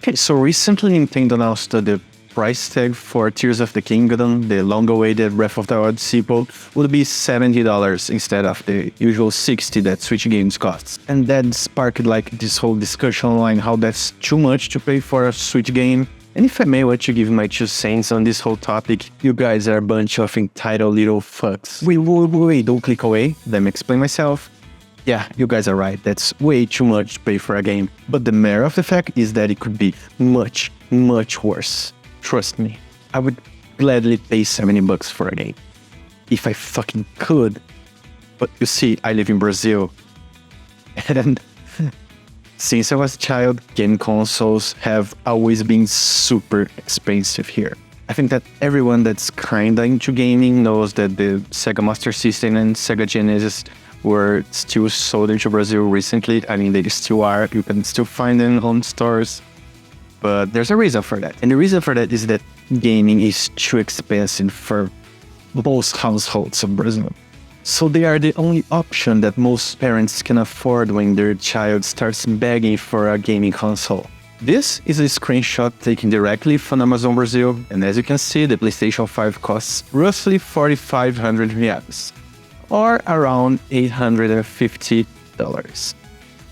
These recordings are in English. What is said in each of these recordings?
Okay, so recently Nintendo announced that the price tag for Tears of the Kingdom, the long-awaited Breath of the Wild sequel, would be $70 instead of the usual $60 that Switch games cost. And that sparked like this whole discussion online how that's too much to pay for a Switch game. And if I may want to give my 2 cents on this whole topic, you guys are a bunch of entitled little fucks. Wait, don't click away, let me explain myself. Yeah, you guys are right, that's way too much to pay for a game. But the matter of the fact is that it could be much, much worse. Trust me, I would gladly pay $70 for a game. If I fucking could. But you see, I live in Brazil. And since I was a child, game consoles have always been super expensive here. I think that everyone that's kinda into gaming knows that the Sega Master System and Sega Genesis were still sold into Brazil recently. I mean, they still are. You can still find them on stores. But there's a reason for that. And the reason for that is that gaming is too expensive for most households of Brazil. So they are the only option that most parents can afford when their child starts begging for a gaming console. This is a screenshot taken directly from Amazon Brazil, and as you can see, the PlayStation 5 costs roughly 4,500 reais, or around $850.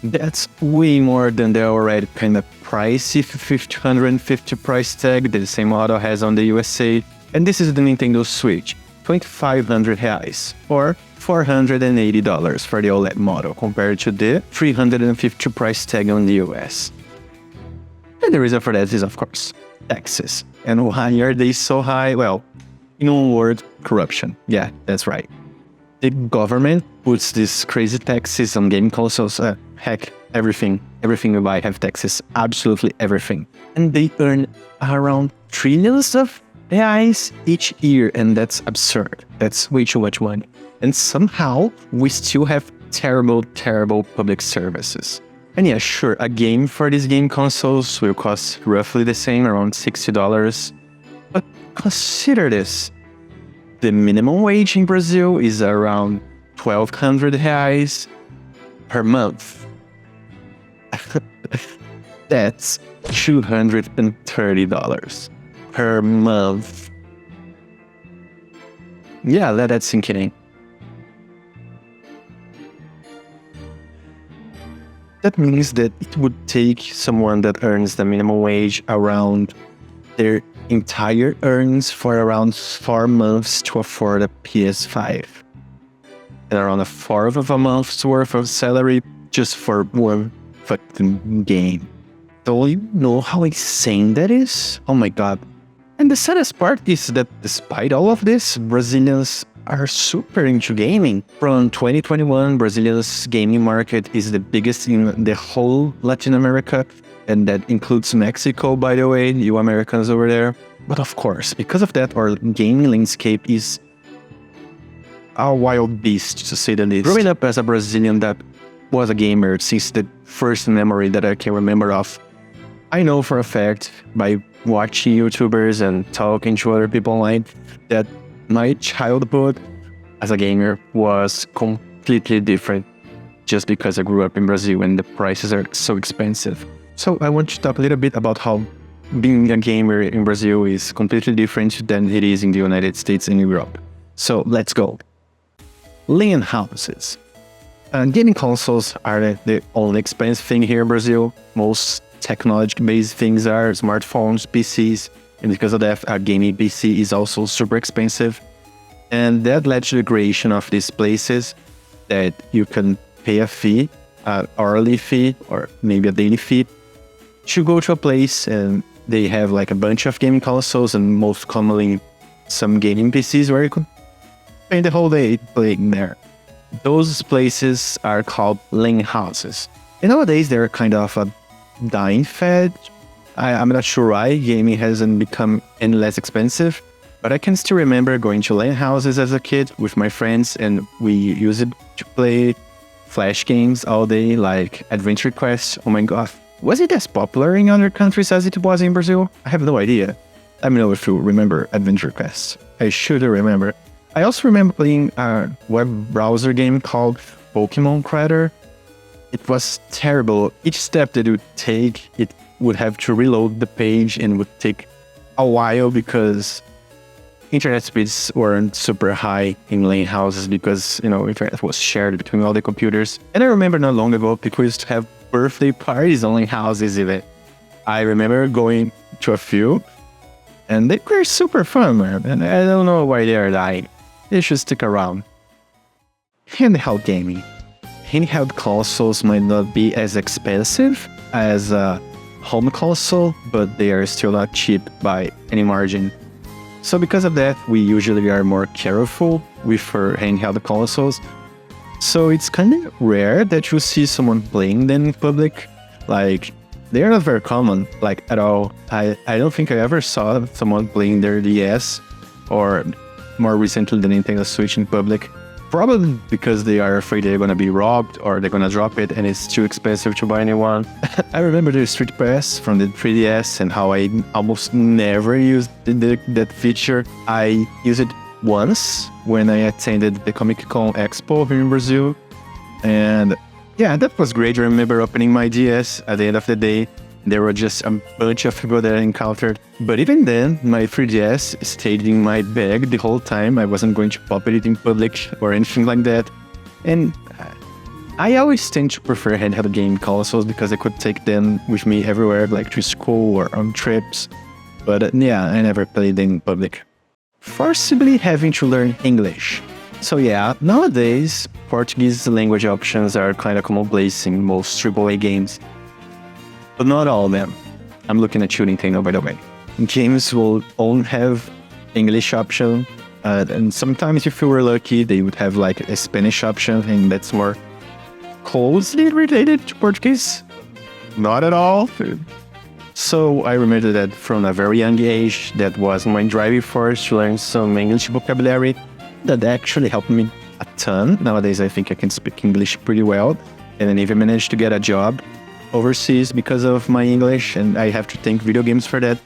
That's way more than the already kind of pricey $1,550 price tag that the same model has on the USA, and this is the Nintendo Switch, 2,500 reais, or $480 for the OLED model, compared to the $350 price tag on the US. And the reason for that is, of course, taxes. And why are they so high? Well, in one word, corruption. Yeah, that's right. The government puts these crazy taxes on game consoles. Heck, everything we buy have taxes. Absolutely everything. And they earn around trillions of reais each year, and that's absurd. That's way too much money. And somehow, we still have terrible, terrible public services. And yeah, sure, a game for these game consoles will cost roughly the same, around $60. But consider this. The minimum wage in Brazil is around 1,200 reais per month. That's $230 per month. Yeah, let that sink in. That means that it would take someone that earns the minimum wage around their entire earnings for around 4 months to afford a PS5. And around a fourth of a month's worth of salary just for one fucking game. Do you know how insane that is? Oh my god. And the saddest part is that despite all of this, Brazilians are super into gaming. From 2021, Brazilians' gaming market is the biggest in the whole Latin America, and that includes Mexico, by the way, you Americans over there. But of course, because of that, our gaming landscape is a wild beast, to say the least. Growing up as a Brazilian that was a gamer since the first memory that I can remember of, I know for a fact, by watching YouTubers and talking to other people online, that my childhood as a gamer was completely different just because I grew up in Brazil and the prices are so expensive. So I want to talk a little bit about how being a gamer in Brazil is completely different than it is in the United States and Europe. So let's go. Lan Houses. Gaming consoles are the only expensive thing here in Brazil. Most technology-based things are smartphones, PCs, and because of that, a gaming PC is also super expensive. And that led to the creation of these places that you can pay a fee, an hourly fee, or maybe a daily fee, to go to a place, and they have like a bunch of gaming consoles and most commonly some gaming PCs where you can spend the whole day playing there. Those places are called Lan Houses. And nowadays they're kind of a dying fad. I'm not sure why gaming hasn't become any less expensive, but I can still remember going to Lan Houses as a kid with my friends, and we used it to play flash games all day, like Adventure Quest. Oh my god. Was it as popular in other countries as it was in Brazil? I have no idea. Let me know if you remember Adventure Quest. I should remember. I also remember playing a web browser game called Pokemon Crater. It was terrible. Each step that you take, it would have to reload the page and would take a while because internet speeds weren't super high in Lan houses because, internet was shared between all the computers. And I remember not long ago, people used to have birthday parties on Lan houses even. I remember going to a few, and they were super fun, man. And I don't know why they are dying. They should stick around. Handheld gaming. Handheld consoles might not be as expensive as a home console, but they are still not cheap by any margin. So because of that, we usually are more careful with our handheld consoles. So it's kind of rare that you see someone playing them in public. Like, they are not very common, like, at all. I don't think I ever saw someone playing their DS or more recently the Nintendo Switch in public. Probably because they are afraid they're gonna be robbed or they're gonna drop it and it's too expensive to buy anyone. I remember the Street Pass from the 3DS and how I almost never used that feature. I used it once when I attended the Comic Con Expo here in Brazil. And yeah, that was great. I remember opening my DS at the end of the day. There were just a bunch of people that I encountered. But even then, my 3DS stayed in my bag the whole time. I wasn't going to pop it in public or anything like that. And I always tend to prefer handheld game consoles because I could take them with me everywhere, like to school or on trips. But yeah, I never played them in public. Forcibly having to learn English. So yeah, nowadays, Portuguese language options are kind of commonplace in most AAA games. But not all of them. I'm looking at you, Nintendo, by the way. Games will only have English option, and sometimes if you were lucky, they would have like a Spanish option, and that's more closely related to Portuguese. Not at all. So I remember that from a very young age, that was my driving force to learn some English vocabulary. That actually helped me a ton. Nowadays, I think I can speak English pretty well, and I even managed to get a job overseas because of my English, and I have to thank video games for that.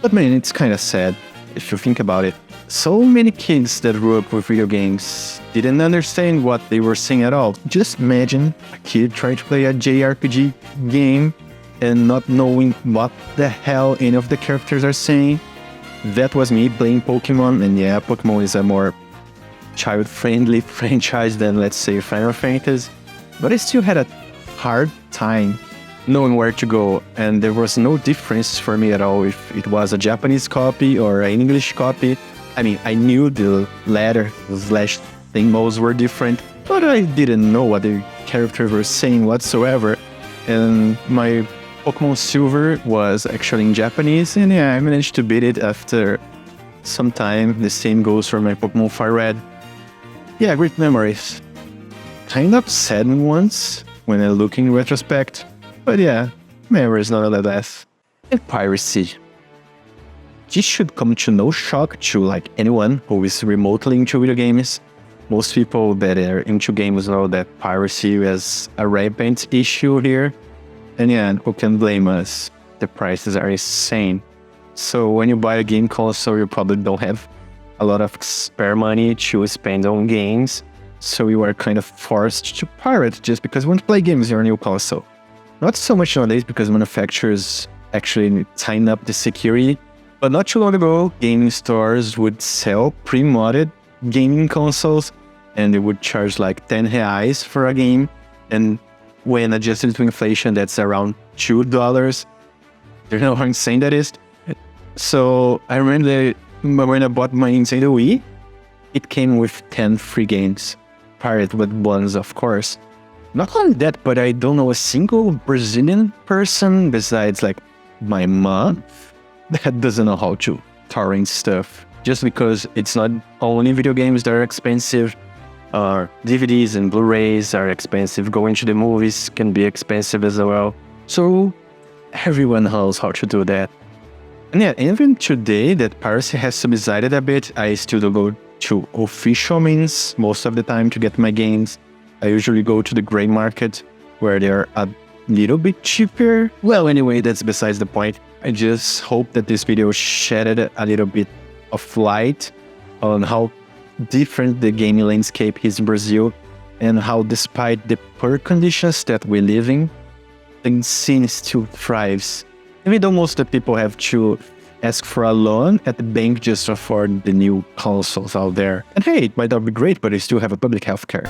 But man, it's kind of sad if you think about it. So many kids that grew up with video games didn't understand what they were saying at all. Just imagine a kid trying to play a JRPG game and not knowing what the hell any of the characters are saying. That was me playing Pokemon, and yeah, Pokemon is a more child-friendly franchise than, let's say, Final Fantasy. But I still had a hard time knowing where to go, and there was no difference for me at all if it was a Japanese copy or an English copy. I mean, I knew the letter slash symbols were different, but I didn't know what the characters were saying whatsoever. And my Pokemon Silver was actually in Japanese, and yeah, I managed to beat it after some time. The same goes for my Pokemon Fire Red. Yeah, great memories. Kind of sad ones when I look in retrospect, but yeah, memories nonetheless. And Piracy. This should come to no shock to like anyone who is remotely into video games. Most people that are into games know that piracy is a rampant issue here. And yeah, who can blame us? The prices are insane. So when you buy a game console, you probably don't have a lot of spare money to spend on games. So you are kind of forced to pirate just because you want to play games on your new console. Not so much nowadays because manufacturers actually tighten up the security. But not too long ago, gaming stores would sell pre-modded gaming consoles and they would charge like 10 reais for a game. And when adjusted to inflation, that's around $2. You know how insane that is? So I remember that when I bought my Nintendo Wii, it came with 10 free games. Pirate with ones, of course. Not only that, but I don't know a single Brazilian person besides like my mom that doesn't know how to torrent stuff. Just because it's not only video games that are expensive, DVDs and Blu-rays are expensive. Going to the movies can be expensive as well. So everyone knows how to do that. And yeah, even today that piracy has subsided a bit, I still don't go to official means most of the time to get my games. I usually go to the gray market where they're a little bit cheaper. Well, anyway, that's besides the point. I just hope that this video shedded a little bit of light on how different the gaming landscape is in Brazil and how despite the poor conditions that we live in, the scene still thrives. Even though most of the people have to ask for a loan at the bank just to afford the new consoles out there. And hey, it might not be great, but you still have a public healthcare.